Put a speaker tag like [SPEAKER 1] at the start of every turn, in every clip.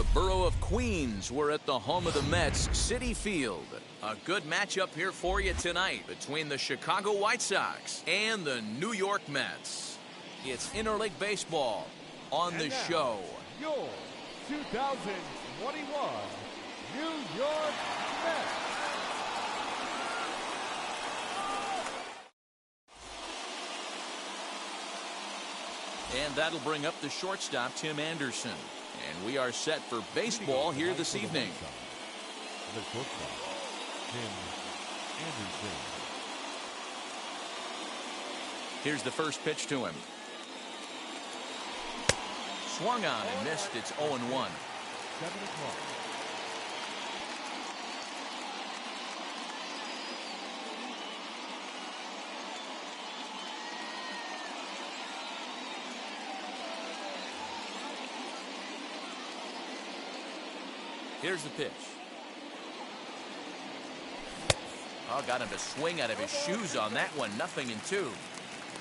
[SPEAKER 1] The borough of Queens, we're at the home of the Mets, Citi Field. A good matchup here for you tonight between the Chicago White Sox and the New York Mets. It's interleague baseball on the show.
[SPEAKER 2] Your 2021 New York Mets.
[SPEAKER 1] And that'll bring up the shortstop, Tim Anderson. And we are set for baseball here this evening.
[SPEAKER 2] The shortstop, Tim Anderson.
[SPEAKER 1] Here's the first pitch to him. Swung on and missed. It's 0-1.
[SPEAKER 2] 7 o'clock.
[SPEAKER 1] Here's the pitch. Oh, got him to swing out of his shoes on that one. 0-2.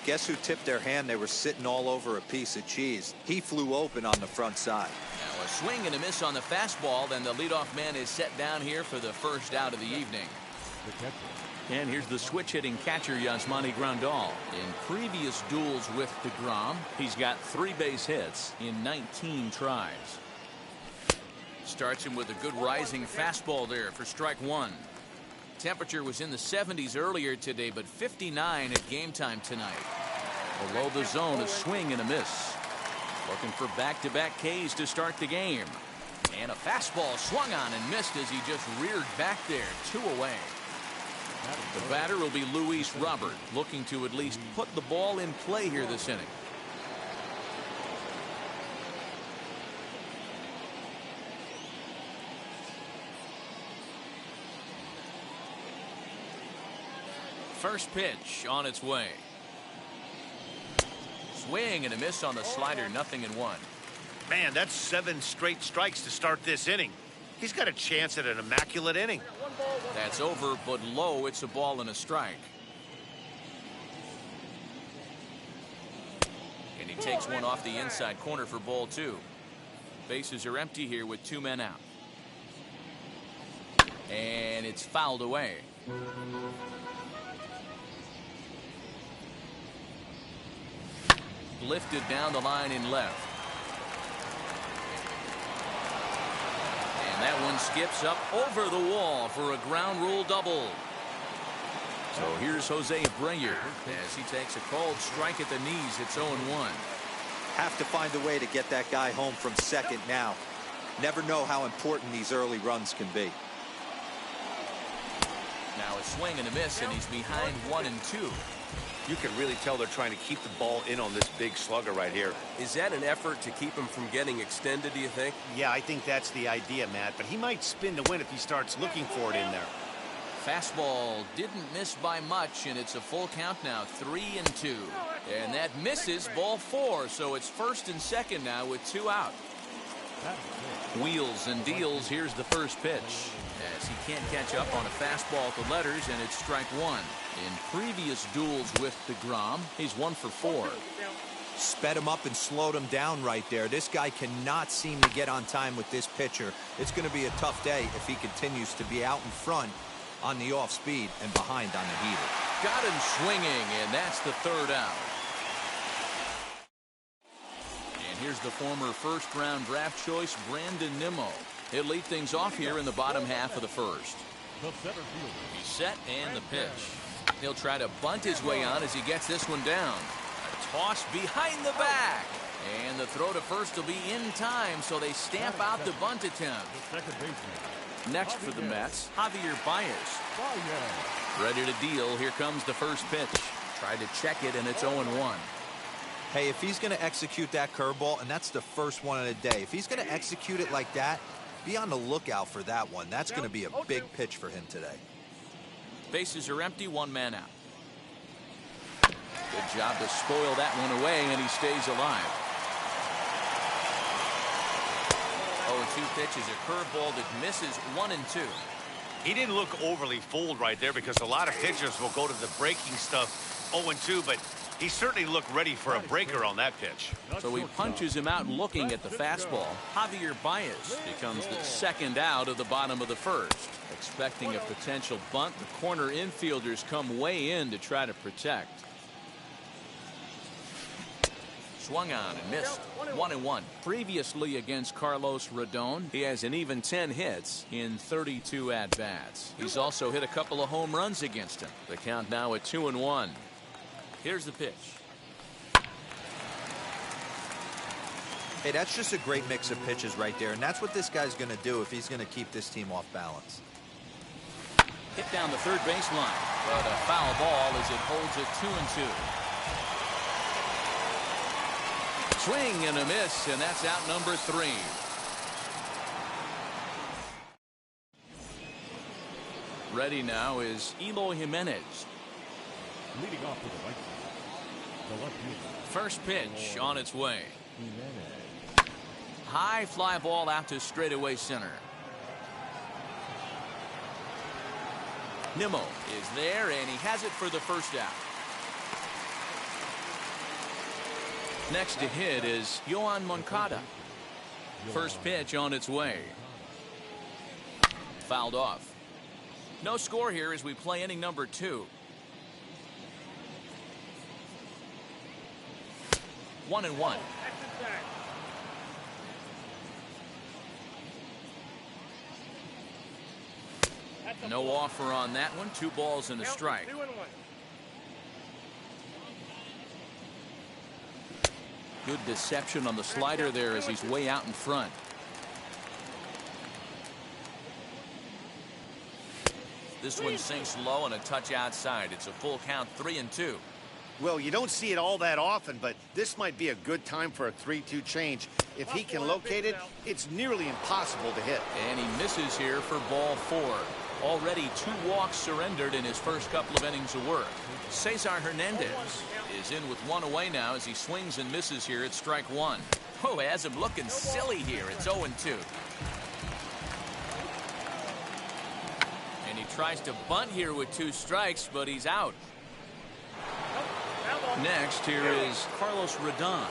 [SPEAKER 3] Guess who tipped their hand? They were sitting all over a piece of cheese. He flew open on the front side.
[SPEAKER 1] Now a swing and a miss on the fastball. Then the leadoff man is set down here for the first out of the evening. And here's the switch-hitting catcher, Yasmani Grandal. In previous duels with DeGrom, he's got 3 base hits in 19 tries. Starts him with a good rising fastball there for strike 1. Temperature was in the 70s earlier today, but 59 at game time tonight. Below the zone, a swing and a miss. Looking for back-to-back Ks to start the game. And a fastball swung on and missed as he just reared back there. 2 away. The batter will be Luis Robert, looking to at least put the ball in play here this inning. First pitch on its way. Swing and a miss on the slider. 0-1.
[SPEAKER 4] Man, that's 7 straight strikes to start this inning. He's got a chance at an immaculate inning.
[SPEAKER 1] That's over, but low. It's a ball and a strike. And he takes one off the inside corner for ball 2. Bases are empty here with 2 men out. And it's fouled away. Lifted down the line in left. And that one skips up over the wall for a ground rule double. So here's Jose Abreu as he takes a called strike at the knees. It's 0-1.
[SPEAKER 3] Have to find a way to get that guy home from second now. Never know how important these early runs can be.
[SPEAKER 1] Now a swing and a miss, and he's behind 1-2.
[SPEAKER 4] You can really tell they're trying to keep the ball in on this big slugger right here.
[SPEAKER 5] Is that an effort to keep him from getting extended, do you think?
[SPEAKER 4] Yeah, I think that's the idea, Matt. But he might spin to win if he starts looking for it in there.
[SPEAKER 1] Fastball didn't miss by much, and it's a full count now. 3-2. And that misses ball 4. So it's first and second now with 2 out. Wheels and deals. Here's the first pitch. As he can't catch up on a fastball at the letters, and it's strike 1. In previous duels with DeGrom, he's 1 for 4.
[SPEAKER 3] Sped him up and slowed him down right there. This guy cannot seem to get on time with this pitcher. It's going to be a tough day if he continues to be out in front on the off speed and behind on the heater.
[SPEAKER 1] Got him swinging, and that's the 3rd out. And here's the former first-round draft choice, Brandon Nimmo. He'll lead things off here in the bottom half of the first. He's set, and the pitch. He'll try to bunt his way on as he gets this one down. A toss behind the back. And the throw to first will be in time, so they stamp out the bunt attempt. Next for the Mets, Javier Baez. Ready to deal. Here comes the first pitch. Tried to check it, and it's 0-1.
[SPEAKER 3] Hey, if he's going to execute that curveball, and that's the first one of the day, if he's going to execute it like that, be on the lookout for that one. That's going to be a big pitch for him today.
[SPEAKER 1] Bases are empty, 1 man out. Good job to spoil that one away, and he stays alive. 0-2 pitch is a curveball that misses 1-2.
[SPEAKER 4] He didn't look overly fooled right there because a lot of pitchers will go to the breaking stuff 0-2, but He certainly looked ready for a breaker on that pitch.
[SPEAKER 1] So he punches him out looking at the fastball. Javier Baez becomes the second out of the bottom of the first. Expecting a potential bunt, the corner infielders come way in to try to protect. Swung on and missed. 1-1. Previously against Carlos Rodon, he has an even 10 hits in 32 at-bats. He's also hit a couple of home runs against him. The count now at 2-1. Here's the pitch.
[SPEAKER 3] Hey, that's just a great mix of pitches right there, and that's what this guy's going to do if he's going to keep this team off balance.
[SPEAKER 1] Hit down the third baseline, but a foul ball as it holds it 2-2. Swing and a miss, and that's out number 3. Ready now is Eloy Jimenez.
[SPEAKER 2] Leading off to the right side, the left fielder.
[SPEAKER 1] First pitch on its way.
[SPEAKER 2] Jimenez.
[SPEAKER 1] High fly ball out to straightaway center. Nimmo is there, and he has it for the first out. Next to hit is Yoan Moncada. First pitch on its way. Fouled off. No score here as we play inning number 2. 1-1. No offer on that one. 2 balls and a strike. Good deception on the slider there as he's way out in front. This one sinks low and a touch outside. It's a full count, 3-2.
[SPEAKER 4] Well, you don't see it all that often, but this might be a good time for a 3-2 change. If he can locate it, it's nearly impossible to hit.
[SPEAKER 1] And he misses here for ball 4. Already 2 walks surrendered in his first couple of innings of work. Cesar Hernandez is in with 1 away now as he swings and misses here at strike 1. Oh, it has him looking silly here. It's 0-2. And he tries to bunt here with 2 strikes, but he's out. Next, here is Carlos Rodon.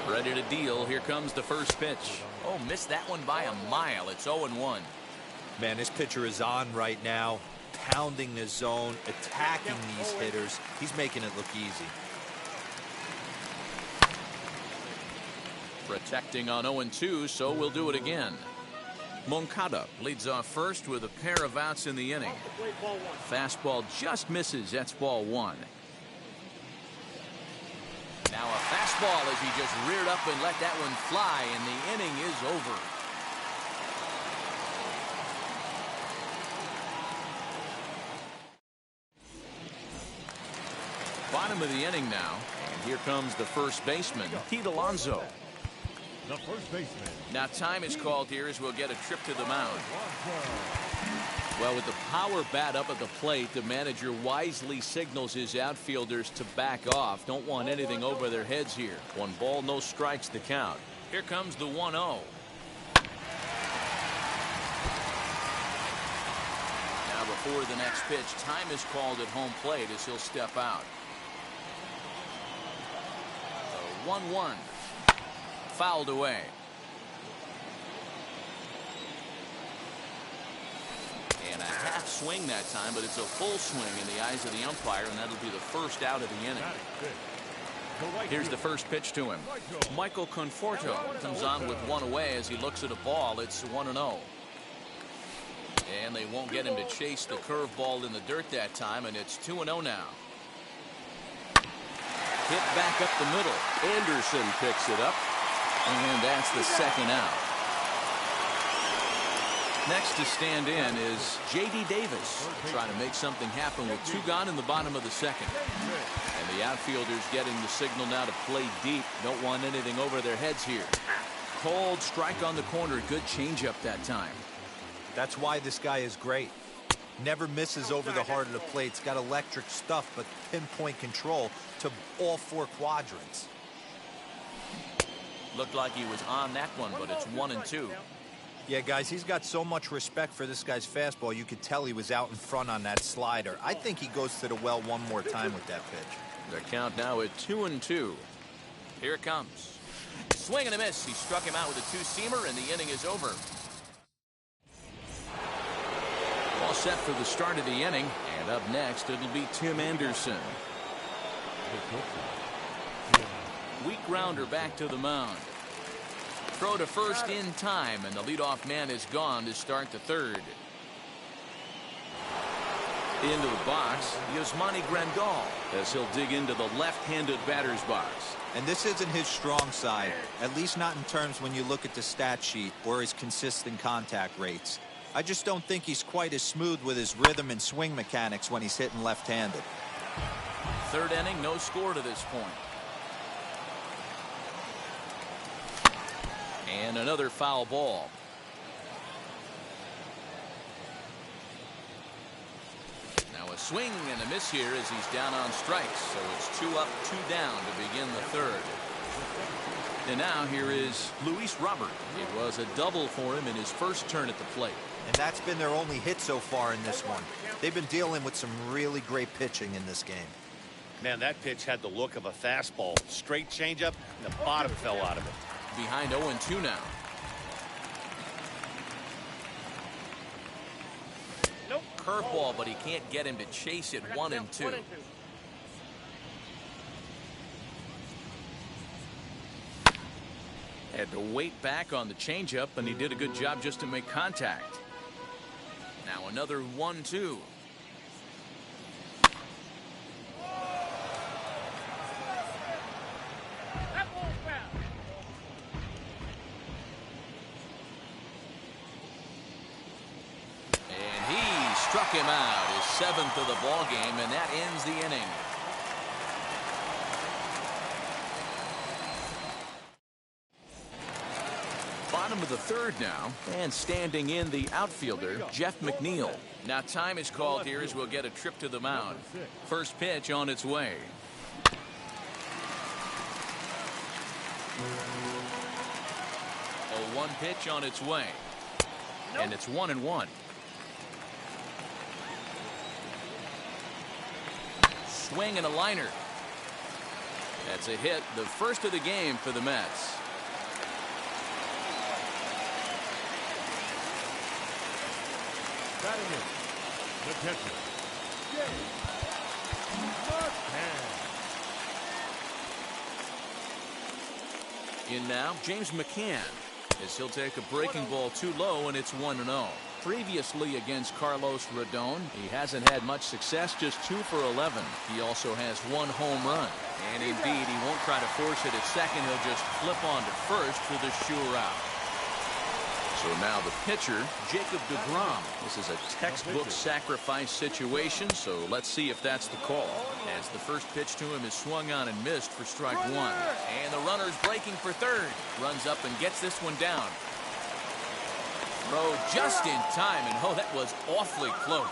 [SPEAKER 1] Ready to deal. Here comes the first pitch. Oh, missed that one by a mile. It's 0-1.
[SPEAKER 3] Man, this pitcher is on right now, pounding the zone, attacking these hitters. He's making it look easy.
[SPEAKER 1] Protecting on 0-2, so we'll do it again. Moncada leads off first with a pair of outs in the inning. Fastball just misses. That's ball 1. Now a fastball as he just reared up and let that one fly, and the inning is over. Bottom of the inning now, and here comes the first baseman, Pete Alonso.
[SPEAKER 2] The first baseman.
[SPEAKER 1] Now time is called here as we'll get a trip to the mound. Well, with the power bat up at the plate, the manager wisely signals his outfielders to back off. Don't want anything over their heads here. 1 ball, no strikes to count. Here comes the 1-0. Now before the next pitch, time is called at home plate as he'll step out. 1-1. Fouled away. And a half swing that time, but it's a full swing in the eyes of the umpire, and that'll be the first out of the inning. Here's the first pitch to him. Michael Conforto comes on with 1 away as he looks at a ball. It's 1-0. And they won't get him to chase the curveball in the dirt that time, and it's 2-0 now. Hit back up the middle. Anderson picks it up, and that's the second out. Next to stand in is J.D. Davis, trying to make something happen with 2 gone in the bottom of the second. And the outfielders getting the signal now to play deep. Don't want anything over their heads here. Cold strike on the corner. Good changeup that time.
[SPEAKER 3] That's why this guy is great. Never misses over the heart of the plate. It's got electric stuff, but pinpoint control to all 4 quadrants.
[SPEAKER 1] Looked like he was on that one, but it's 1-2.
[SPEAKER 3] Yeah, guys, he's got so much respect for this guy's fastball. You could tell he was out in front on that slider. I think he goes to the well one more time with that pitch.
[SPEAKER 1] The count now at 2-2. Here it comes. Swing and a miss. He struck him out with a two-seamer, and the inning is over. All set for the start of the inning. And up next, it'll be Tim Anderson. Weak grounder back to the mound. Throw to first in time, and the leadoff man is gone to start the third. Into the box, Yasmani Grandal, as he'll dig into the left-handed batter's box.
[SPEAKER 3] And this isn't his strong side, at least not in terms when you look at the stat sheet or his consistent contact rates. I just don't think he's quite as smooth with his rhythm and swing mechanics when he's hitting left-handed.
[SPEAKER 1] Third inning, no score to this point. And another foul ball. Now a swing and a miss here as he's down on strikes. So it's 2 up, 2 down to begin the third. And now here is Luis Robert. It was a double for him in his first turn at the plate.
[SPEAKER 3] And that's been their only hit so far in this one. They've been dealing with some really great pitching in this game.
[SPEAKER 4] Man, that pitch had the look of a fastball. Straight changeup, and the bottom fell out of it.
[SPEAKER 1] Behind 0-2 now.
[SPEAKER 6] Nope.
[SPEAKER 1] Curveball, but he can't get him to chase it. 1-2. Had to wait back on the changeup, and he did a good job just to make contact. Now another 1-2. Struck him out, his 7th of the ball game, and that ends the inning. Bottom of the third now, and standing in the outfielder, Jeff McNeil. Now time is called here as we'll get a trip to the mound. First pitch on its way. A 1 pitch on its way. And it's 1-1. Swing and a liner. That's a hit, the first of the game for the Mets.
[SPEAKER 2] Batting in, the catcher, James McCann.
[SPEAKER 1] In now, James McCann, as he'll take a breaking ball too low, and it's 1-0. Previously against Carlos Rodon, he hasn't had much success, just 2 for 11. He also has 1 home run. And indeed, he won't try to force it at second. He'll just flip on to first for the sure out. So now the pitcher, Jacob deGrom. This is a textbook sacrifice situation, so let's see if that's the call. As the first pitch to him is swung on and missed for strike 1. And the runner's breaking for third. Runs up and gets this one down. Throw just in time, and oh, that was awfully close.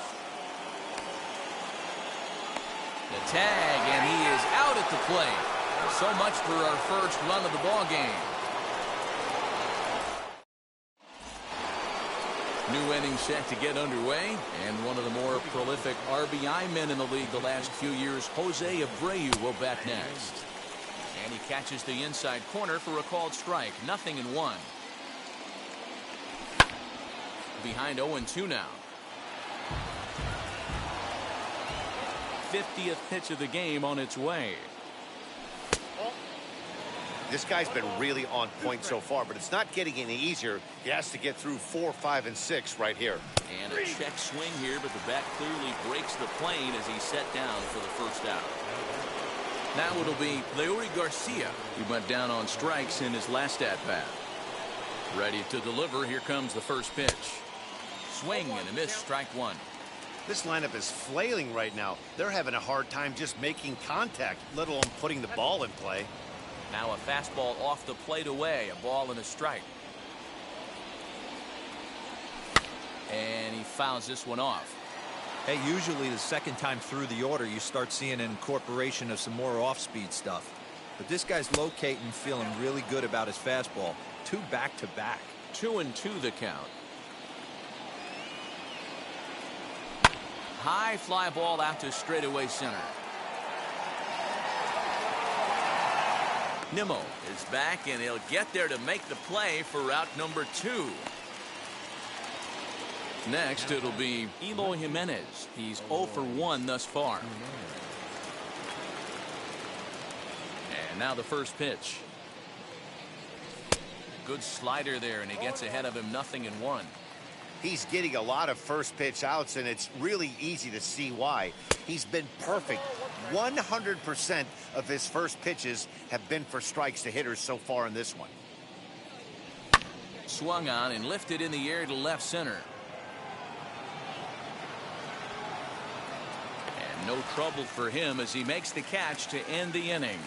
[SPEAKER 1] The tag, and he is out at the plate. So much for our first run of the ball game. New inning set to get underway, and one of the more prolific RBI men in the league the last few years, Jose Abreu, will bat next. And he catches the inside corner for a called strike. 0-1. Behind 0-2 now. 50th pitch of the game on its way.
[SPEAKER 4] This guy's been really on point so far, but it's not getting any easier. He has to get through 4, 5, and 6 right here.
[SPEAKER 1] And a check swing here, but the bat clearly breaks the plane as he's set down for the first out. Now it'll be Leury Garcia. He went down on strikes in his last at-bat. Ready to deliver. Here comes the first pitch. Swing and a miss, strike 1.
[SPEAKER 4] This lineup is flailing right now. They're having a hard time just making contact, let alone putting the ball in play.
[SPEAKER 1] Now a fastball off the plate away, a ball and a strike. And he fouls this one off.
[SPEAKER 3] Hey, usually the second time through the order, you start seeing an incorporation of some more off-speed stuff. But this guy's locating, feeling really good about his fastball. 2 back-to-back.
[SPEAKER 1] 2-2 the count. High fly ball out to straightaway center. Nimmo is back, and he'll get there to make the play for out number 2. Next, it'll be Eloy Jimenez. He's 0 for 1 thus far. And now the first pitch. Good slider there, and he gets ahead of him 0-1.
[SPEAKER 4] He's getting a lot of first pitch outs, and it's really easy to see why. He's been perfect. 100% of his first pitches have been for strikes to hitters so far in this one.
[SPEAKER 1] Swung on and lifted in the air to left center. And no trouble for him as he makes the catch to end the inning.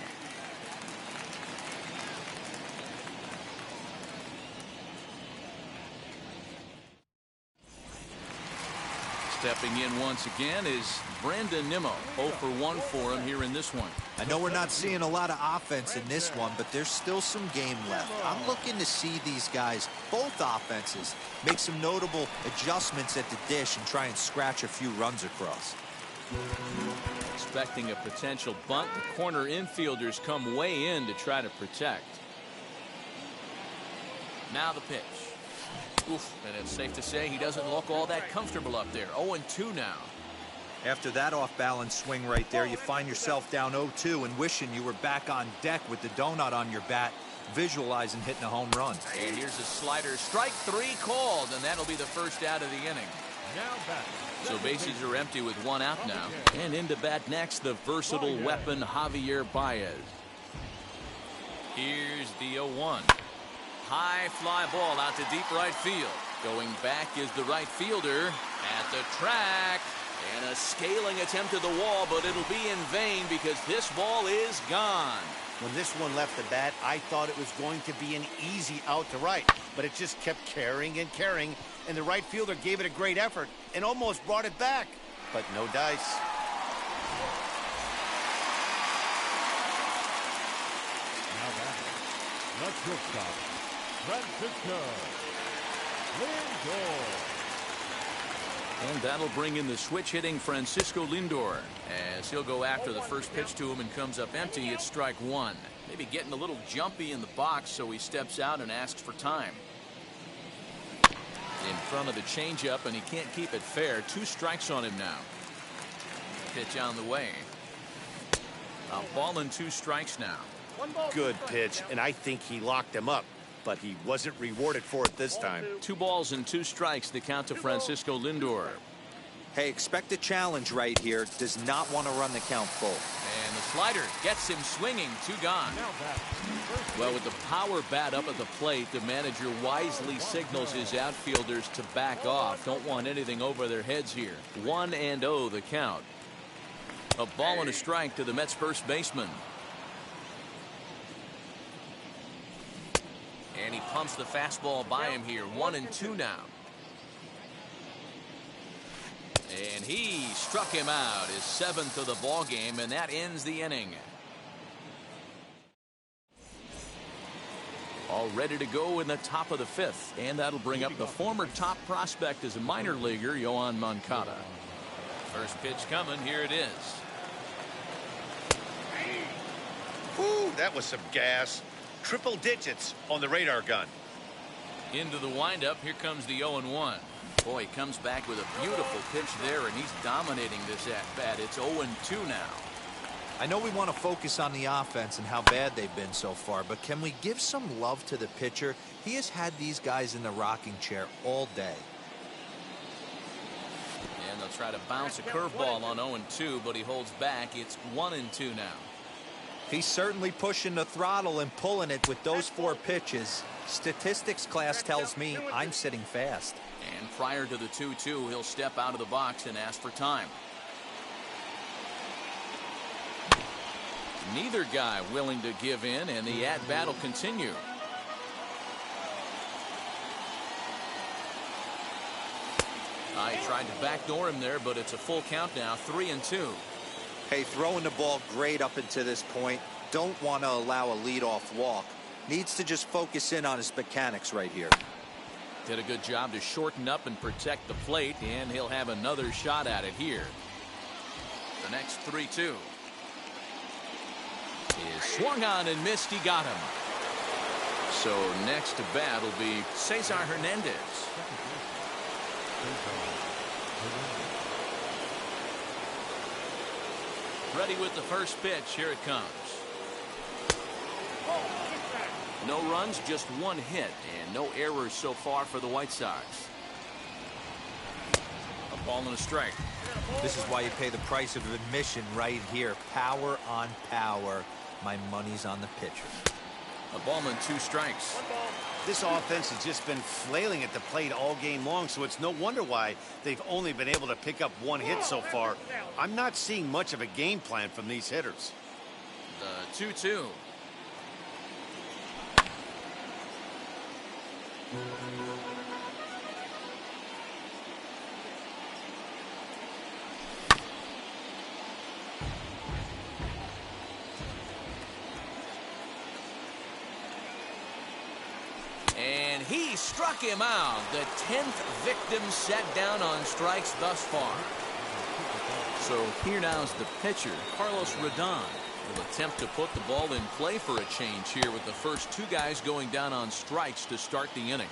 [SPEAKER 1] Stepping in once again is Brandon Nimmo. 0 for 1 for him here in this one.
[SPEAKER 3] I know we're not seeing a lot of offense in this one, but there's still some game left. I'm looking to see these guys, both offenses, make some notable adjustments at the dish and try and scratch a few runs across.
[SPEAKER 1] Expecting a potential bunt, the corner infielders come way in to try to protect. Now the pitch. Oof, and it's safe to say he doesn't look all that comfortable up there. 0-2 now.
[SPEAKER 3] After that off-balance swing right there, you find yourself down 0-2 and wishing you were back on deck with the donut on your bat, visualizing hitting a home run.
[SPEAKER 1] And here's a slider. Strike 3 called, and that'll be the first out of the inning. So bases are empty with 1 out now. And into bat next, the versatile weapon Javier Baez. Here's the 0-1. High fly ball out to deep right field. Going back is the right fielder at the track. And a scaling attempt at the wall, but it'll be in vain because this ball is gone.
[SPEAKER 4] When this one left the bat, I thought it was going to be an easy out to right, but it just kept carrying and carrying, and the right fielder gave it a great effort and almost brought it back, but no dice.
[SPEAKER 2] Now back. The shortstop, Francisco Lindor.
[SPEAKER 1] And that'll bring in the switch-hitting Francisco Lindor as he'll go after the first pitch to him and comes up empty. It's strike 1. Maybe getting a little jumpy in the box, so he steps out and asks for time. In front of the changeup, and he can't keep it fair. 2 strikes on him now. Pitch on the way. A ball and 2 strikes now.
[SPEAKER 4] Good pitch, and I think he locked him up, but he wasn't rewarded for it this time.
[SPEAKER 1] 2 balls and 2 strikes, the count to Francisco Lindor.
[SPEAKER 3] Hey, expect a challenge right here. Does not want to run the count full.
[SPEAKER 1] And the slider gets him swinging. 2 gone. Well, with the power bat up at the plate, the manager wisely signals his outfielders to back off. Don't want anything over their heads here. 1-0 the count. A ball and a strike to the Mets first baseman. And he pumps the fastball by him here. 1-2 now. And he struck him out, his 7th of the ball game, and that ends the inning. All ready to go in the top of the 5th, and that'll bring up the former top prospect as a minor leaguer, Yoan Moncada. First pitch coming. Here it is.
[SPEAKER 4] Whew, that was some gas. Triple digits on the radar gun.
[SPEAKER 1] Into the windup. Here comes the 0-1. Boy, he comes back with a beautiful pitch there, and he's dominating this at-bat. It's 0-2 now.
[SPEAKER 3] I know we want to focus on the offense and how bad they've been so far, but can we give some love to the pitcher? He has had these guys in the rocking chair all day.
[SPEAKER 1] And they'll try to bounce a curveball on 0-2, but he holds back. It's 1-2 now.
[SPEAKER 3] He's certainly pushing the throttle and pulling it with those 4 pitches. Statistics class tells me I'm sitting fast.
[SPEAKER 1] And prior to the 2-2, he'll step out of the box and ask for time. Neither guy willing to give in, and the at-bat will continue. I tried to backdoor him there, but it's a full count now. 3-2.
[SPEAKER 3] Hey, throwing the ball great up into this point. Don't want to allow a leadoff walk. Needs to just focus in on his mechanics right here.
[SPEAKER 1] Did a good job to shorten up and protect the plate, and he'll have another shot at it here. The next 3-2 is swung on and missed. He got him. So next to bat will be Cesar Hernandez. Ready with the first pitch. Here it comes. No runs, just one hit, and no errors so far for the White Sox. A ball and a strike.
[SPEAKER 3] This is why you pay the price of admission right here. Power on power. My money's on the pitcher.
[SPEAKER 1] A ball and 2 strikes.
[SPEAKER 4] This offense has just been flailing at the plate all game long, so it's no wonder why they've only been able to pick up 1 hit so far. I'm not seeing much of a game plan from these hitters.
[SPEAKER 1] The 2-2. And he struck him out. The 10th victim set down on strikes thus far. So here now is the pitcher, Carlos Rodon. Will attempt to put the ball in play for a change here with the first 2 guys going down on strikes to start the inning.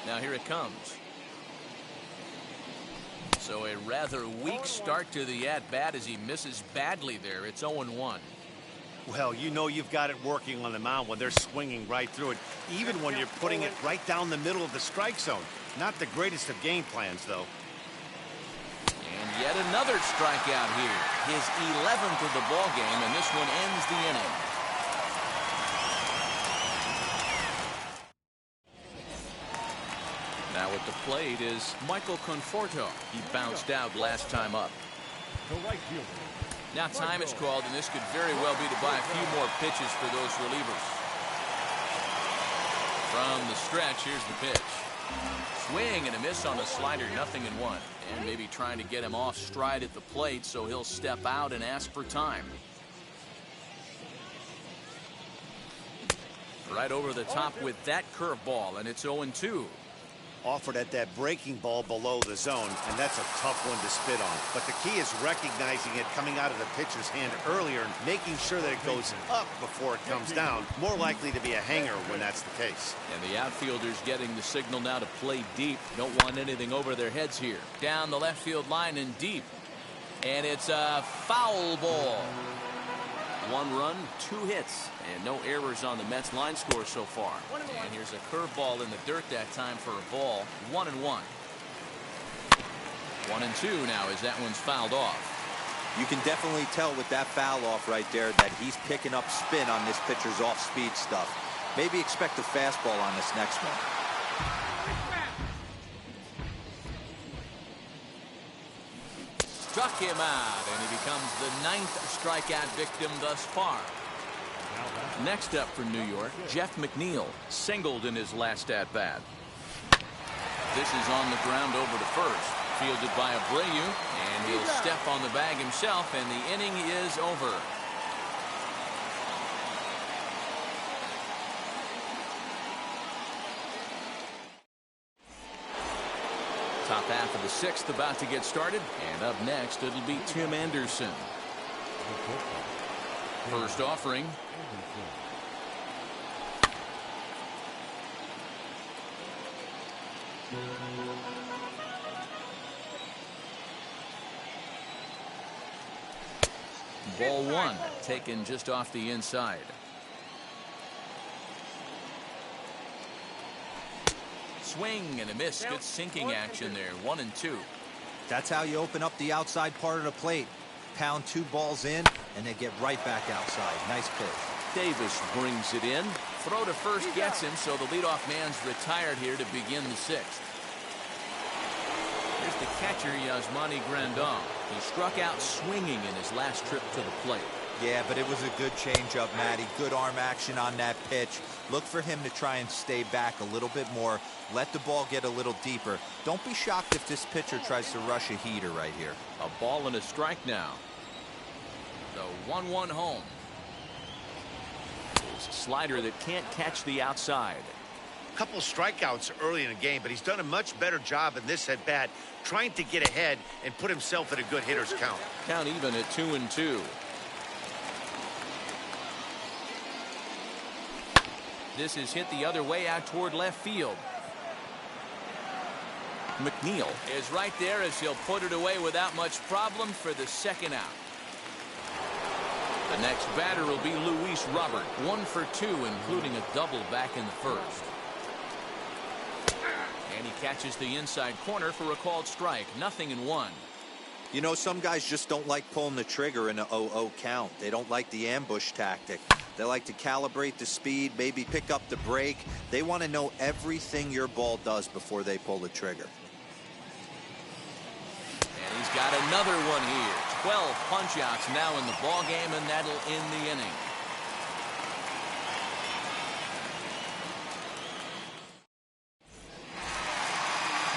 [SPEAKER 1] Now here it comes. So a rather weak start to the at-bat as he misses badly there. It's 0-1.
[SPEAKER 4] Well, you know you've got it working on the mound when they're swinging right through it, even when you're putting it right down the middle of the strike zone. Not the greatest of game plans, though.
[SPEAKER 1] And yet another strikeout here. His 11th of the ball game, and this one ends the inning. Now at the plate is Michael Conforto. He bounced out last time up.
[SPEAKER 2] The right fielder.
[SPEAKER 1] Now time is called, and this could very well be to buy a few more pitches for those relievers. From the stretch, here's the pitch. Swing and a miss on a slider, 0-1. And maybe trying to get him off stride at the plate, so he'll step out and ask for time. Right over the top with that curveball, and it's 0-2.
[SPEAKER 4] Offered at that breaking ball below the zone, and that's a tough one to spit on. But the key is recognizing it coming out of the pitcher's hand earlier and making sure that it goes up before it comes down. More likely to be a hanger when that's the case.
[SPEAKER 1] And the outfielders getting the signal now to play deep. Don't want anything over their heads here. Down the left field line and deep. And it's a foul ball. 1 run, 2 hits, and no errors on the Mets line score so far. And here's a curveball in the dirt that time for a ball. 1-1. 1-2 now as that one's fouled off.
[SPEAKER 3] You can definitely tell with that foul off right there that he's picking up spin on this pitcher's off-speed stuff. Maybe expect a fastball on this next one.
[SPEAKER 1] Struck him out, and he becomes the 9th strikeout victim thus far. Next up for New York, Jeff McNeil singled in his last at-bat. This is on the ground over to first, fielded by Abreu, and he'll step on the bag himself, and the inning is over. Top half of the 6th about to get started, and up next it'll be Tim Anderson. First offering. Ball 1 taken just off the inside. Swing and a miss. Good sinking action there. 1-2.
[SPEAKER 3] That's how you open up the outside part of the plate. Pound 2 balls in, and they get right back outside. Nice pitch.
[SPEAKER 1] Davis brings it in. Throw to first gets him, so the leadoff man's retired here to begin the 6th. Here's the catcher, Yasmani Grandal. He struck out swinging in his last trip to the plate.
[SPEAKER 3] Yeah, but it was a good changeup, Matty. Good arm action on that pitch. Look for him to try and stay back a little bit more. Let the ball get a little deeper. Don't be shocked if this pitcher tries to rush a heater right here.
[SPEAKER 1] A ball and a strike now. The 1-1 home. It's a slider that can't catch the outside.
[SPEAKER 4] Couple strikeouts early in the game, but he's done a much better job in this at bat, trying to get ahead and put himself at a good hitter's count.
[SPEAKER 1] Count even at 2-2. This is hit the other way out toward left field. McNeil is right there as he'll put it away without much problem for the second out. The next batter will be Luis Robert, 1 for 2, including a double back in the first. And he catches the inside corner for a called strike. 0-1.
[SPEAKER 3] You know, some guys just don't like pulling the trigger in an 0-0 count. They don't like the ambush tactic. They like to calibrate the speed, maybe pick up the break. They want to know everything your ball does before they pull the trigger.
[SPEAKER 1] And he's got another one here. 12 punch-outs now in the ball game, and that'll end the inning.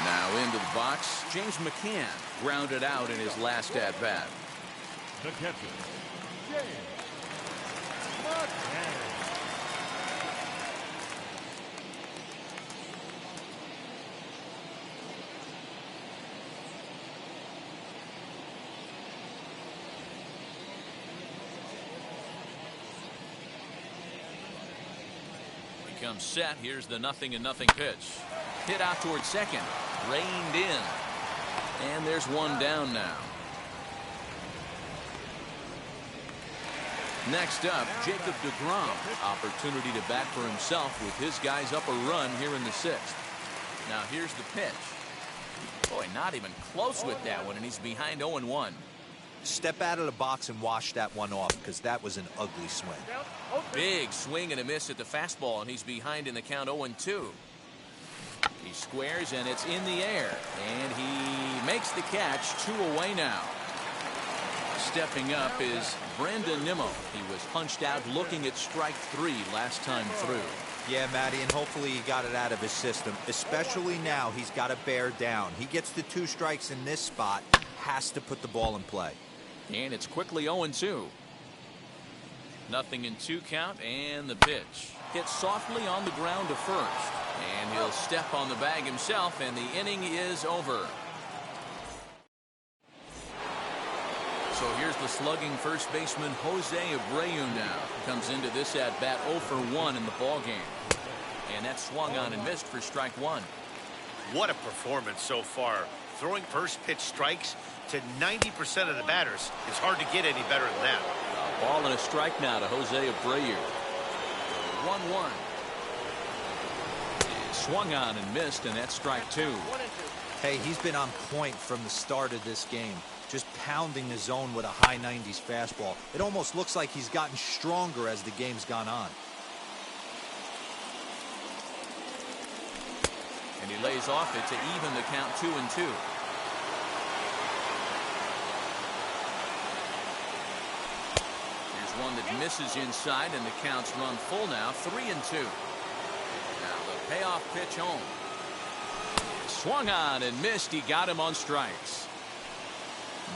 [SPEAKER 1] Now into the box, James McCann grounded out in his last at-bat.
[SPEAKER 2] The catcher, James McCann.
[SPEAKER 1] Comes set. Here's the 0-0 pitch. Hit out toward second. Reined in. And there's one down now. Next up, Jacob deGrom. Opportunity to bat for himself with his guys up a run here in the 6th. Now here's the pitch. Boy, not even close with that one, and he's behind 0-1.
[SPEAKER 3] Step out of the box and wash that one off, because that was an ugly swing.
[SPEAKER 1] Big swing and a miss at the fastball, and he's behind in the count 0-2. He squares, and it's in the air, and he makes the catch. 2 away now. Stepping up is Brandon Nimmo. He was punched out looking at strike 3 last time through.
[SPEAKER 3] Yeah, Matty, and hopefully he got it out of his system. Especially now, he's got to bear down. He gets the 2 strikes in this spot, has to put the ball in play.
[SPEAKER 1] And it's quickly 0-2. 0-2 count, and the pitch. Hit softly on the ground to first. And he'll step on the bag himself, and the inning is over. So here's the slugging first baseman Jose Abreu now. Comes into this at-bat 0 for 1 in the ballgame. And that swung on and missed for strike 1.
[SPEAKER 4] What a performance so far. Throwing first pitch strikes to 90% of the batters. It's hard to get any better than that.
[SPEAKER 1] A ball and a strike now to Jose Abreu. 1-1. Swung on and missed, and that's strike 2.
[SPEAKER 3] Hey, he's been on point from the start of this game. Just pounding the zone with a high 90s fastball. It almost looks like he's gotten stronger as the game's gone on.
[SPEAKER 1] And he lays off it to even the count 2-2. Here's one that misses inside, and the count's run full now. 3-2. Now the payoff pitch home. Swung on and missed. He got him on strikes.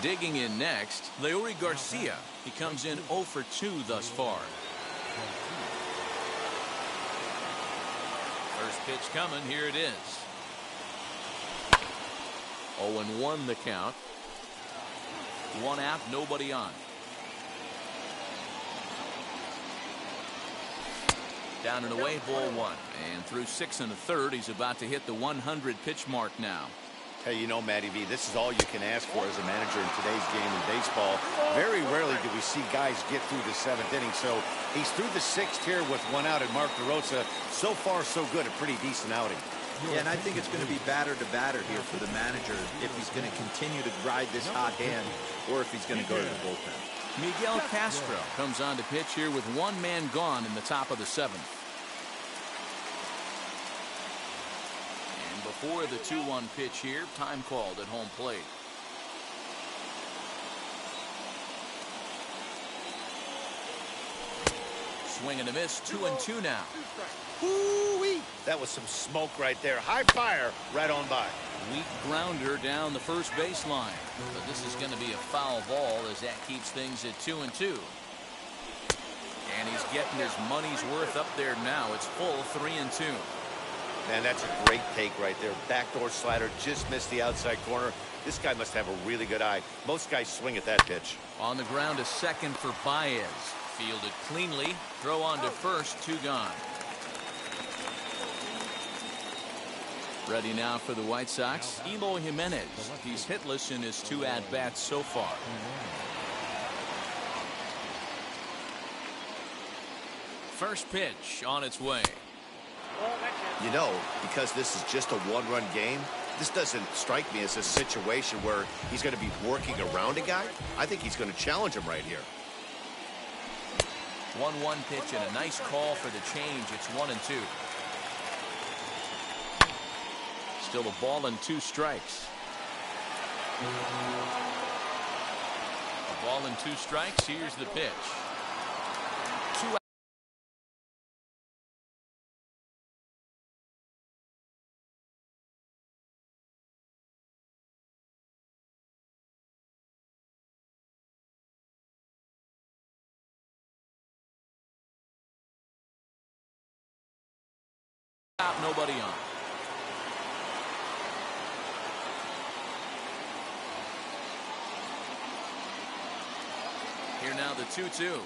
[SPEAKER 1] Digging in next, Leury Garcia. He comes in 0 for 2 thus far. First pitch coming. Here it is. 0-1 the count. 1 out, nobody on. Down and away, ball 1. And through 6 1/3, he's about to hit the 100 pitch mark now.
[SPEAKER 4] Hey, you know, Matty V, this is all you can ask for as a manager in today's game in baseball. Very rarely do we see guys get through the 7th inning. So he's through the 6th here with 1 out, and Mark DeRosa, so far so good, a pretty decent outing.
[SPEAKER 3] Yeah, and I think it's going to be batter to batter here for the manager if he's going to continue to ride this hot hand or if he's going to go to the bullpen.
[SPEAKER 1] Miguel Castro comes on to pitch here with 1 man gone in the top of the 7th. And Before the 2-1 pitch here, time called at home plate. Swing and a miss, 2-2 now.
[SPEAKER 4] Woo-wee. That was some smoke right there. High fire right on by.
[SPEAKER 1] Weak grounder down the first baseline. But this is going to be a foul ball as that keeps things at 2-2. And he's getting his money's worth up there now. It's full 3-2.
[SPEAKER 4] Man, that's a great take right there. Backdoor slider just missed the outside corner. This guy must have a really good eye. Most guys swing at that pitch.
[SPEAKER 1] On the ground, a second for Baez. Fielded cleanly. Throw on to first, 2 gone. Ready now for the White Sox, Eloy Jimenez. He's hitless in his 2 at-bats so far. First pitch on its way.
[SPEAKER 4] You know, because this is just a one-run game, this doesn't strike me as a situation where he's going to be working around a guy. I think he's going to challenge him right here.
[SPEAKER 1] 1-1 pitch and a nice call for the change. It's 1-2. Still a ball and 2 strikes. A ball and 2 strikes. Here's the pitch. 2 out, nobody on. Here now the 2-2.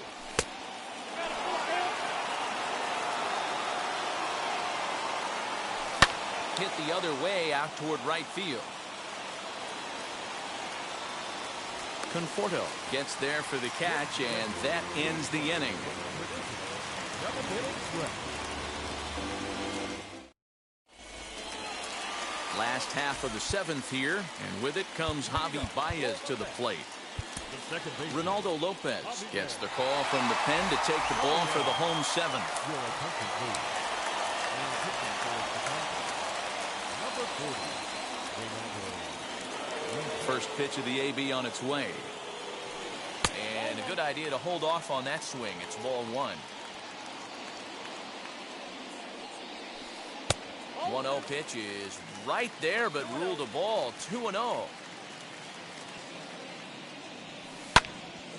[SPEAKER 1] Hit the other way out toward right field. Conforto gets there for the catch, and that ends the inning. Last half of the 7th here, and with it comes Javi Baez to the plate. Ronaldo Lopez gets the call from the pen to take the ball for the home 7th. First pitch of the AB on its way. And a good idea to hold off on that swing. It's ball 1. 1-0 pitch is right there, but ruled a ball. 2-0.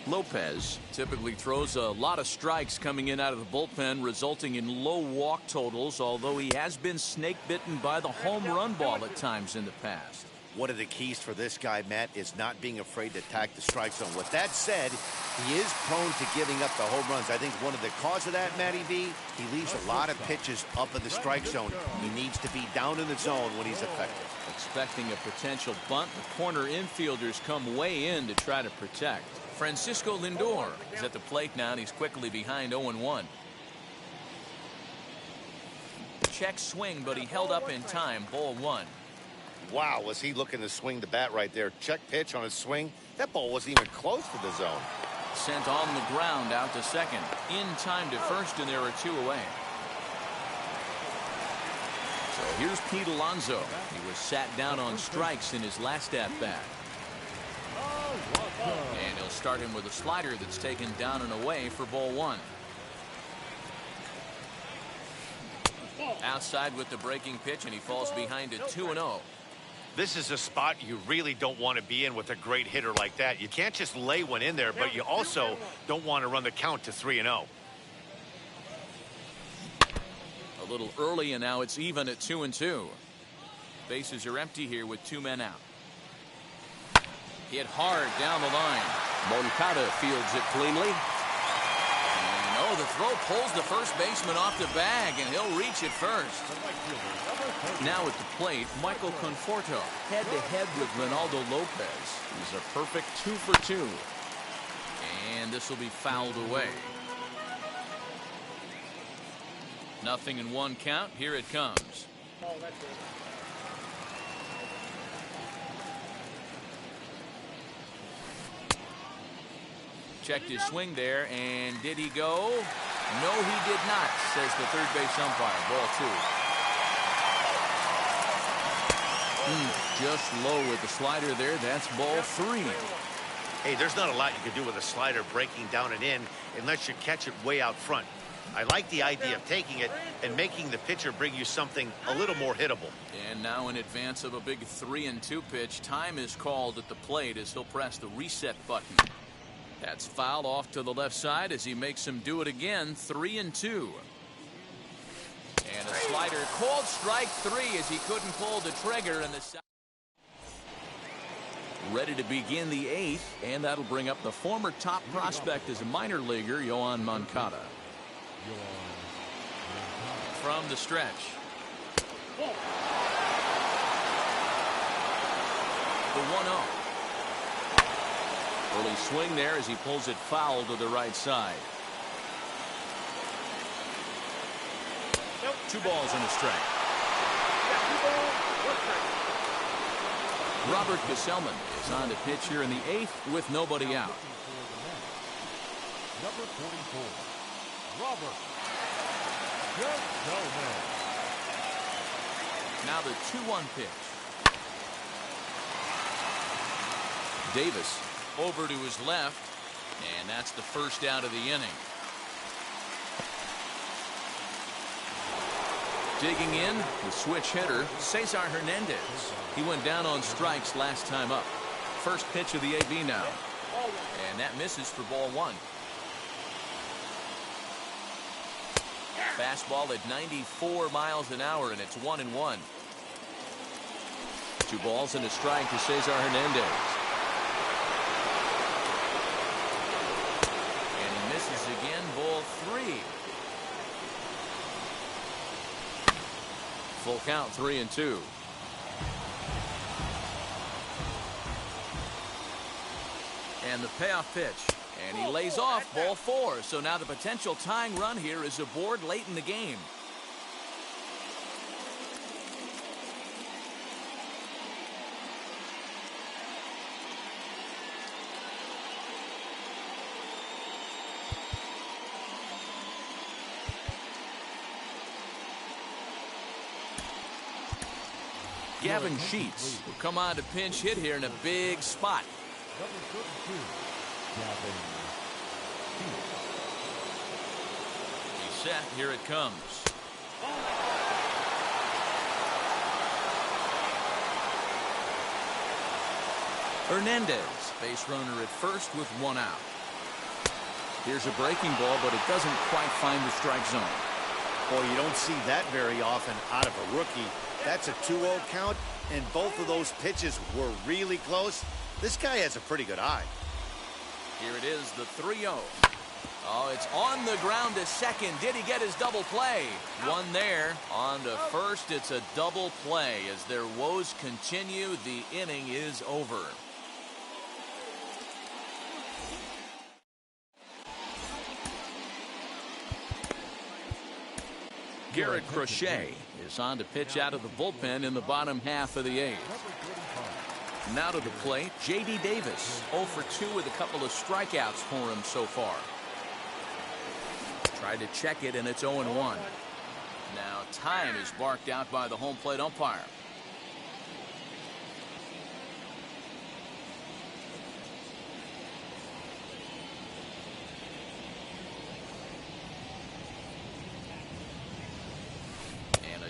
[SPEAKER 1] Lopez typically throws a lot of strikes coming in out of the bullpen, resulting in low walk totals, although he has been snake bitten by the home run ball at times in the past.
[SPEAKER 4] One of the keys for this guy, Matt, is not being afraid to attack the strike zone. With that said, he is prone to giving up the home runs. I think one of the cause of that, Matty V, he leaves a lot of pitches up in the strike zone. He needs to be down in the zone when he's effective.
[SPEAKER 1] Expecting a potential bunt, the corner infielders come way in to try to protect. Francisco Lindor is at the plate now, and he's quickly behind 0-1. Check swing, but he held up in time. Ball 1.
[SPEAKER 4] Wow, was he looking to swing the bat right there. Check pitch on his swing. That ball wasn't even close to the zone.
[SPEAKER 1] Sent on the ground out to second. In time to first, and there are 2 away. So here's Pete Alonso. He was sat down on strikes in his last at-bat. And he'll start him with a slider that's taken down and away for ball 1. Outside with the breaking pitch, and he falls behind at 2-0.
[SPEAKER 4] This is a spot you really don't want to be in with a great hitter like that. You can't just lay one in there, but you also don't want to run the count to 3-0.
[SPEAKER 1] A little early, and now it's even at 2-2. Bases are empty here with 2 men out. Hit hard down the line. Moncada fields it cleanly. And oh, the throw pulls the first baseman off the bag, and he'll reach it first. Now at the plate, Michael Conforto head-to-head with Ronaldo Lopez. He's a perfect 2 for 2. And this will be fouled away. 0-1 count. Here it comes. Checked his swing there, and did he go? No, he did not, says the third base umpire. Ball 2. Just low with the slider there. That's ball 3.
[SPEAKER 4] Hey, there's not a lot you can do with a slider breaking down and in unless you catch it way out front. I like the idea of taking it and making the pitcher bring you something a little more hittable.
[SPEAKER 1] And now in advance of a big 3-2 pitch, time is called at the plate as he'll press the reset button. That's foul off to the left side as he makes him do it again. 3-2. And a slider called strike 3 as he couldn't pull the trigger in the side. Ready to begin the 8th, and that'll bring up the former top prospect as a minor leaguer, Yoan Moncada. From the stretch. The 1-0. Early swing there as he pulls it foul to the right side. 2 balls and a strike. Robert Gesellman is on to pitch here in the 8th with nobody out.
[SPEAKER 2] Number 44, Robert Gesellman.
[SPEAKER 1] Now the 2-1 pitch. Davis over to his left, and that's the first out of the inning. Digging in, the switch hitter, Cesar Hernandez. He went down on strikes last time up. First pitch of the AB now. And that misses for ball 1. Fastball at 94 miles an hour, and it's 1-1. 2 balls and a strike to Cesar Hernandez. And he misses again, ball 3. Full count, 3-2. And the payoff pitch. And he lays off ball 4. So now the potential tying run here is aboard late in the game. Gavin Sheets will come on to pinch hit here in a big spot.
[SPEAKER 2] Number 32, Gavin Sheets.
[SPEAKER 1] He's set. Here it comes. Hernandez, base runner at first with 1 out. Here's a breaking ball, but it doesn't quite find the strike zone.
[SPEAKER 4] Boy, you don't see that very often out of a rookie. That's a 2-0 count, and both of those pitches were really close. This guy has a pretty good eye.
[SPEAKER 1] Here it is, the 3-0. Oh, it's on the ground to second. Did he get his double play? One there. On to first, it's a double play. As their woes continue, the inning is over. Garrett Crochet is on to pitch out of the bullpen in the bottom half of the 8th. Now to the plate, J.D. Davis, 0 for 2 with a couple of strikeouts for him so far. Tried to check it, and it's 0-1. Now time is barked out by the home plate umpire.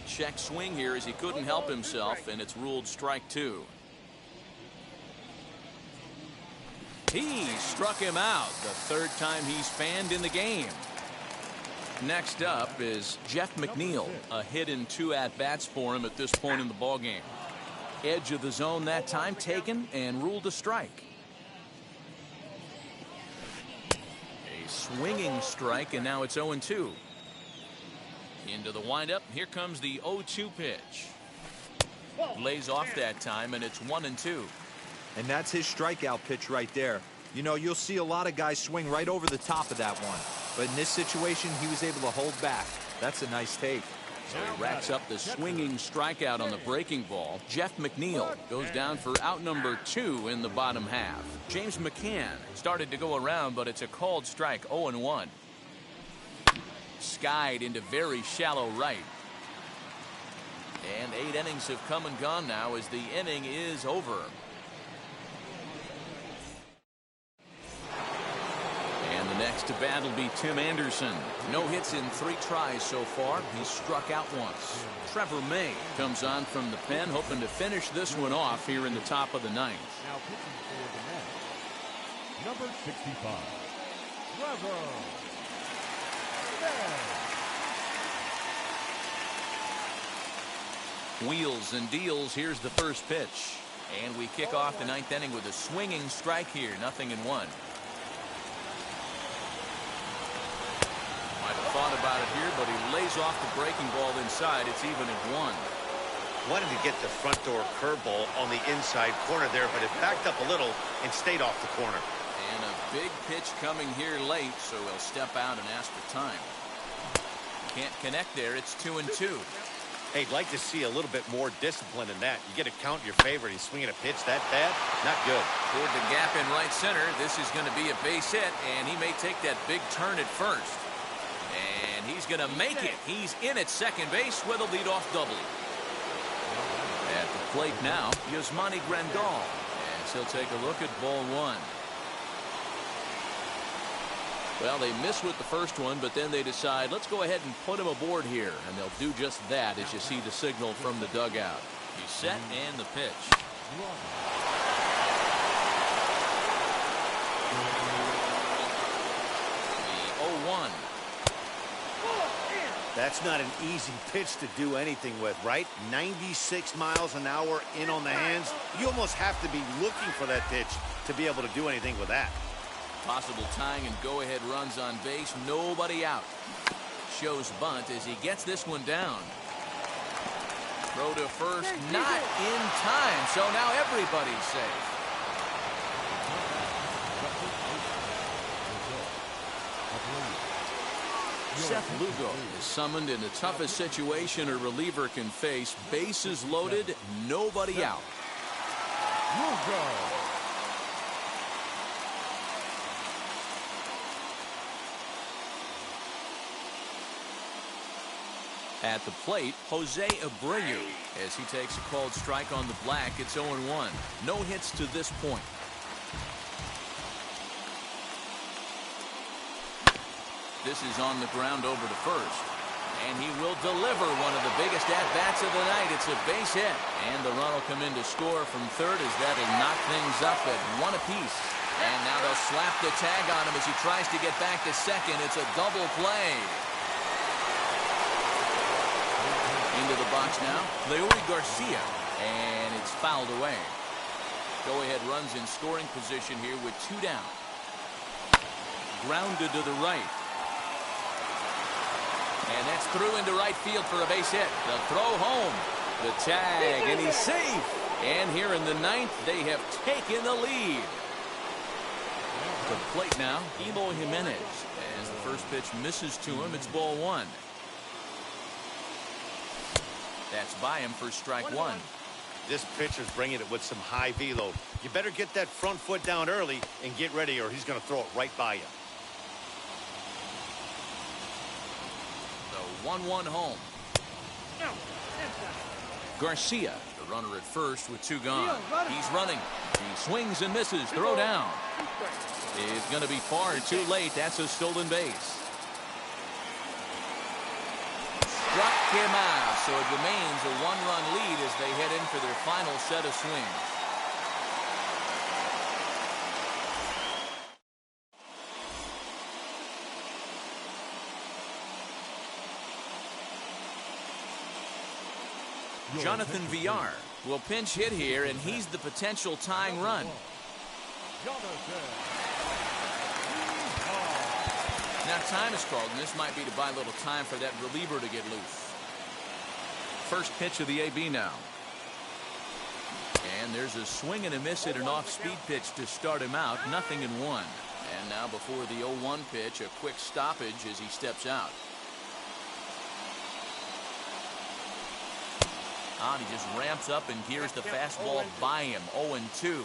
[SPEAKER 1] Check swing here as he couldn't help himself, and it's ruled strike 2. He struck him out, the 3rd time he's fanned in the game. Next up is Jeff McNeil, a hit in 2 at-bats for him at this point in the ballgame. Edge of the zone that time taken and ruled a strike. A swinging strike, and now it's 0-2. Into the windup. Here comes the 0-2 pitch. Lays off that time, and it's 1-2.
[SPEAKER 3] And that's his strikeout pitch right there. You know, you'll see a lot of guys swing right over the top of that one. But in this situation, he was able to hold back. That's a nice take.
[SPEAKER 1] So he racks up the swinging strikeout on the breaking ball. Jeff McNeil goes down for out number 2 in the bottom half. James McCann started to go around, but it's a called strike, 0-1. Skied into very shallow right. And 8 innings have come and gone now as the inning is over. And the next to bat will be Tim Anderson. No hits in 3 tries so far. He's struck out once. Trevor May comes on from the pen, hoping to finish this one off here in the top of the 9th.
[SPEAKER 2] Now pitching for the Mets, number 65, Trevor May.
[SPEAKER 1] Wheels and deals. Here's the first pitch. And we kick off the 9th inning with a swinging strike here. 0-1. Might have thought about it here, but he lays off the breaking ball inside. It's even at 1.
[SPEAKER 4] Wanted to get the front door curveball on the inside corner there, but it backed up a little and stayed off the corner.
[SPEAKER 1] And a big pitch coming here late, so he'll step out and ask for time. Can't connect there. It's 2-2.
[SPEAKER 4] Hey, I'd like to see a little bit more discipline in that. You get a count in your favor. He's swinging a pitch that bad. Not good.
[SPEAKER 1] Toward the gap in right center. This is going to be a base hit, and he may take that big turn at first. And he's going to make it. He's in at second base with a leadoff double. At the plate now, Yasmani Grandal. As he'll take a look at ball 1. Well, they miss with the first one, but then they decide, let's go ahead and put him aboard here. And they'll do just that as you see the signal from the dugout. He's set and the pitch. The 0-1.
[SPEAKER 4] That's not an easy pitch to do anything with, right? 96 miles an hour in on the hands. You almost have to be looking for that pitch to be able to do anything with that.
[SPEAKER 1] Possible tying and go-ahead runs on base. Nobody out. Shows bunt as he gets this one down. Throw to first. Not in time. So now everybody's safe. Seth Lugo is summoned in the toughest situation a reliever can face. Bases loaded. Nobody out.
[SPEAKER 2] Lugo.
[SPEAKER 1] At the plate, Jose Abreu as he takes a called strike on the black. It's 0-1. No hits to this point. This is on the ground over to first. And he will deliver one of the biggest at-bats of the night. It's a base hit. And the run will come in to score from third as that'll knock things up at 1 apiece. And now they'll slap the tag on him as he tries to get back to second. It's a double play. Into the box now, Leury Garcia, and it's fouled away. Go-ahead runs in scoring position here with 2 down. Grounded to the right. And that's through into right field for a base hit. The throw home, the tag, and he's safe. And here in the 9th, they have taken the lead. To the plate now, Eloy Jimenez. As the first pitch misses to him, it's ball 1. That's by him for strike 1.
[SPEAKER 4] This pitcher's bringing it with some high velo. You better get that front foot down early and get ready, or he's going to throw it right by you.
[SPEAKER 1] The 1-1 home. Garcia, the runner at first with 2 gone. He's running. He swings and misses. Throw down. It's going to be far too late. That's a stolen base. Struck him out, so it remains a 1-run lead as they head in for their final set of swings. Jonathan Villar will pinch hit here, and he's the potential tying run. Now time is called, and this might be to buy a little time for that reliever to get loose. First pitch of the AB now. And there's a swing and a miss at an off-speed pitch to start him out. 0-1. And now before the 0-1 pitch, a quick stoppage as he steps out. He just ramps up and gears the fastball by him. 0-2.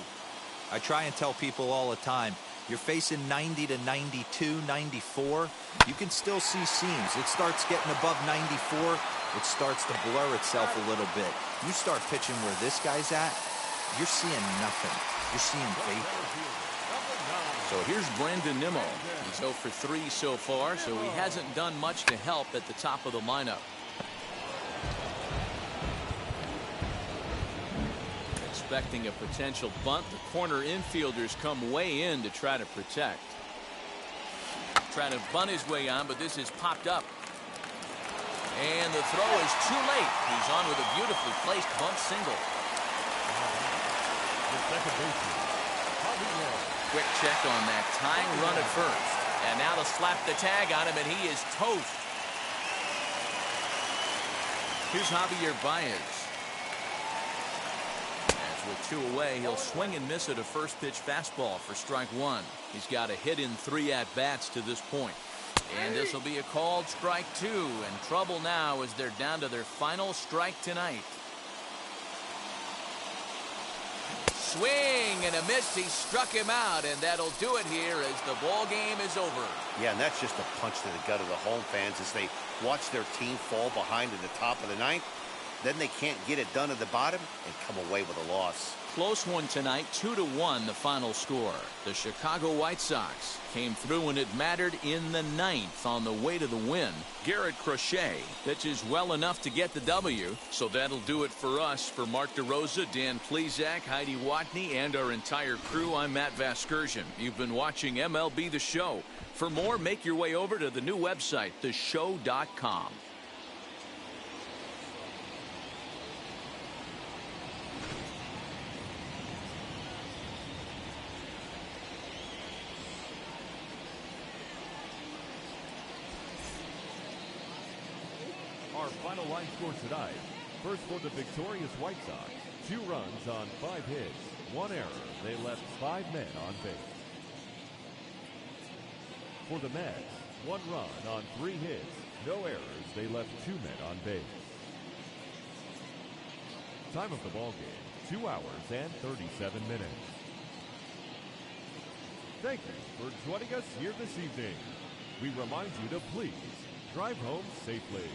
[SPEAKER 3] I try and tell people all the time, You're facing 90 to 92, 94. You can still see seams. It starts getting above 94. It starts to blur itself a little bit. You start pitching where this guy's at, you're seeing nothing. You're seeing vapor.
[SPEAKER 1] So here's Brandon Nimmo. He's 0 for 3 so far, so he hasn't done much to help at the top of the lineup. Expecting a potential bunt, the corner infielders come way in to try to protect. Trying to bunt his way on, but this is popped up. And the throw is too late. He's on with a beautifully placed bunt single. Quick check on that tying run at first. And now to slap the tag on him, and he is toast. Here's Javier Baez. With 2 away, he'll swing and miss at a first pitch fastball for strike 1. He's got a hit in 3 at-bats to this point. And this will be a called strike 2. And trouble now as they're down to their final strike tonight. Swing and a miss. He struck him out, and that'll do it here as the ball game is over.
[SPEAKER 4] Yeah, and that's just a punch to the gut of the home fans as they watch their team fall behind at the top of the 9th. Then they can't get it done at the bottom and come away with a loss.
[SPEAKER 1] Close one tonight, 2-1 the final score. The Chicago White Sox came through when it mattered in the 9th on the way to the win. Garrett Crochet pitches well enough to get the W. So that'll do it for us. For Mark DeRosa, Dan Plesac, Heidi Watney, and our entire crew, I'm Matt Vasgersian. You've been watching MLB The Show. For more, make your way over to the new website, theshow.com.
[SPEAKER 2] Our final line score tonight. First for the victorious White Sox, 2 runs on 5 hits, 1 error. They left 5 men on base. For the Mets, 1 run on 3 hits, no errors. They left 2 men on base. Time of the ball game, 2 hours and 37 minutes. Thank you for joining us here this evening. We remind you to please drive home safely.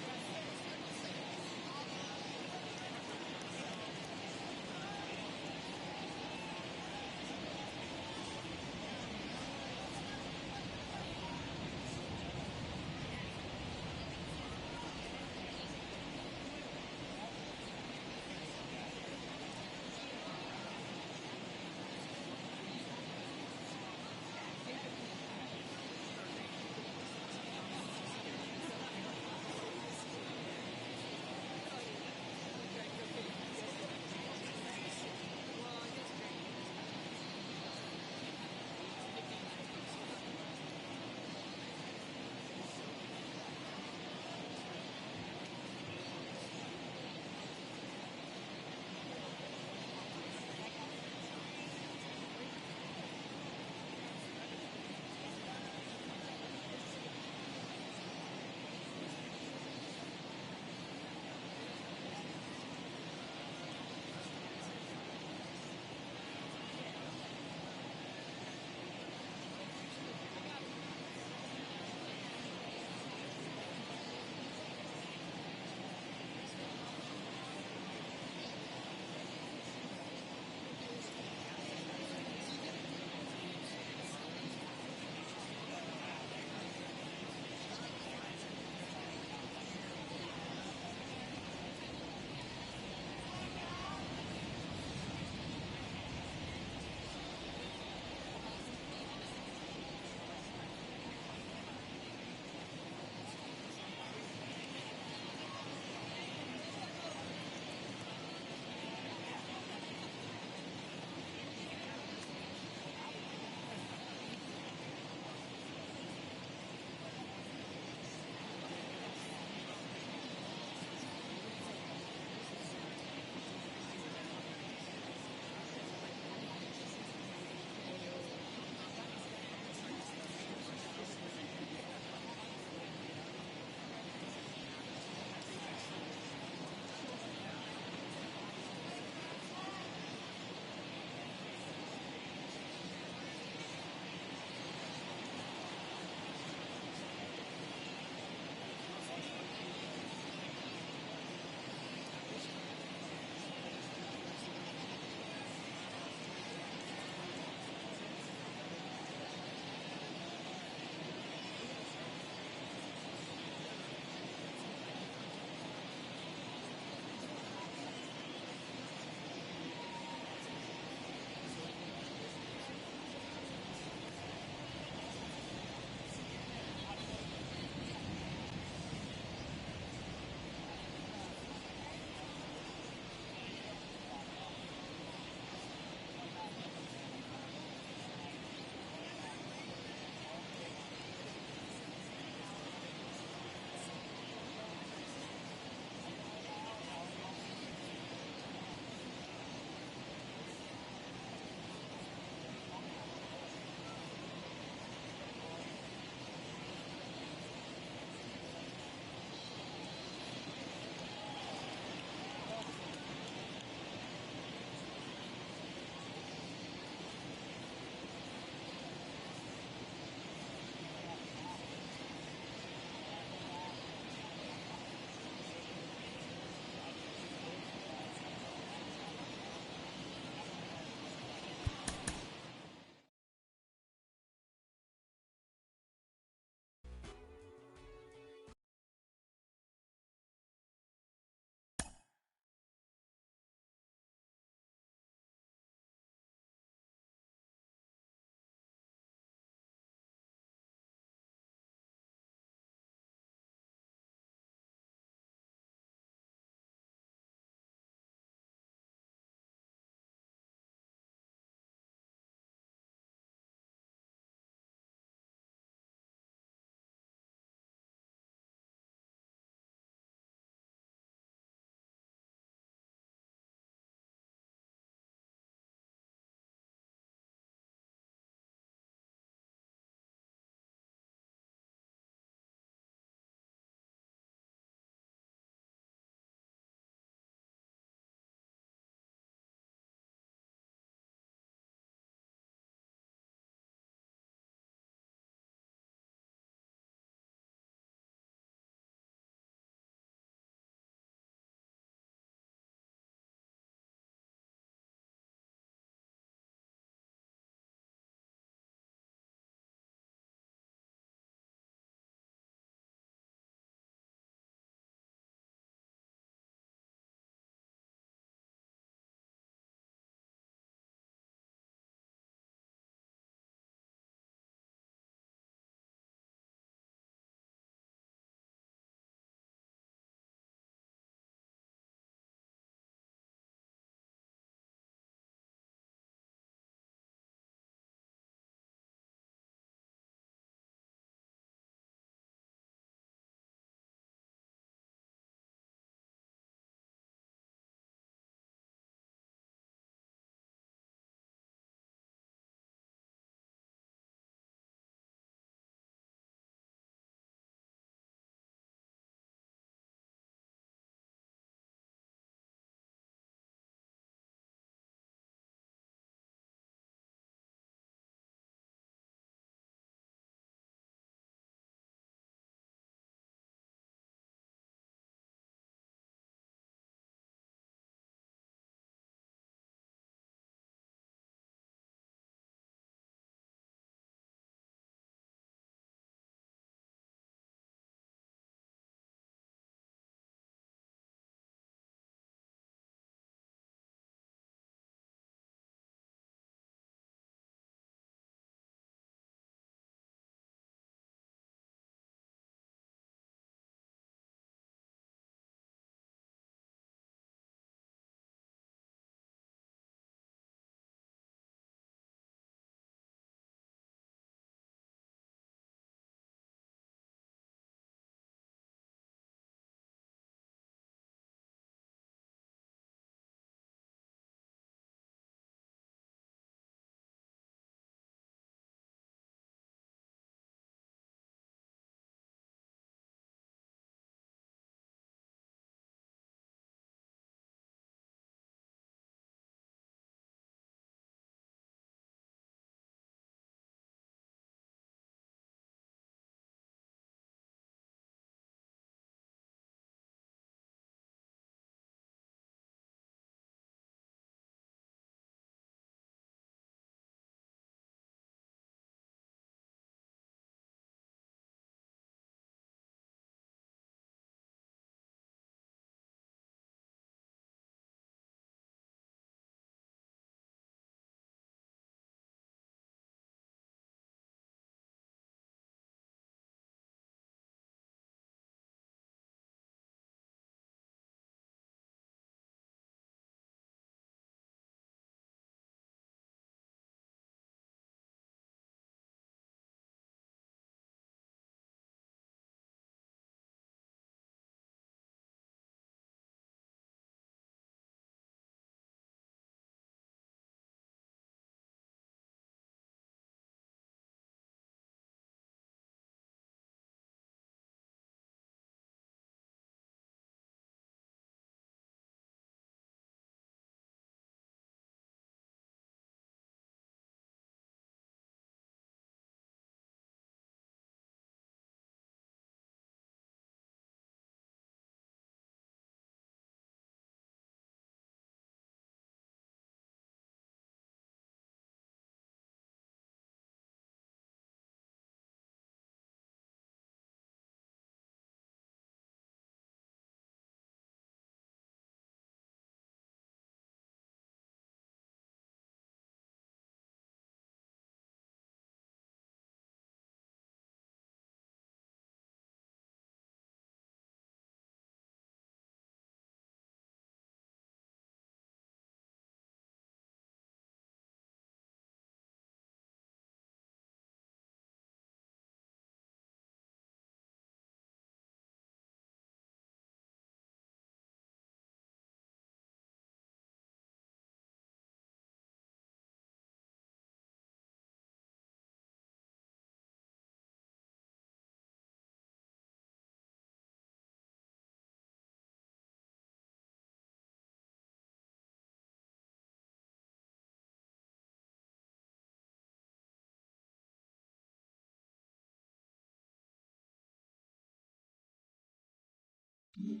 [SPEAKER 6] you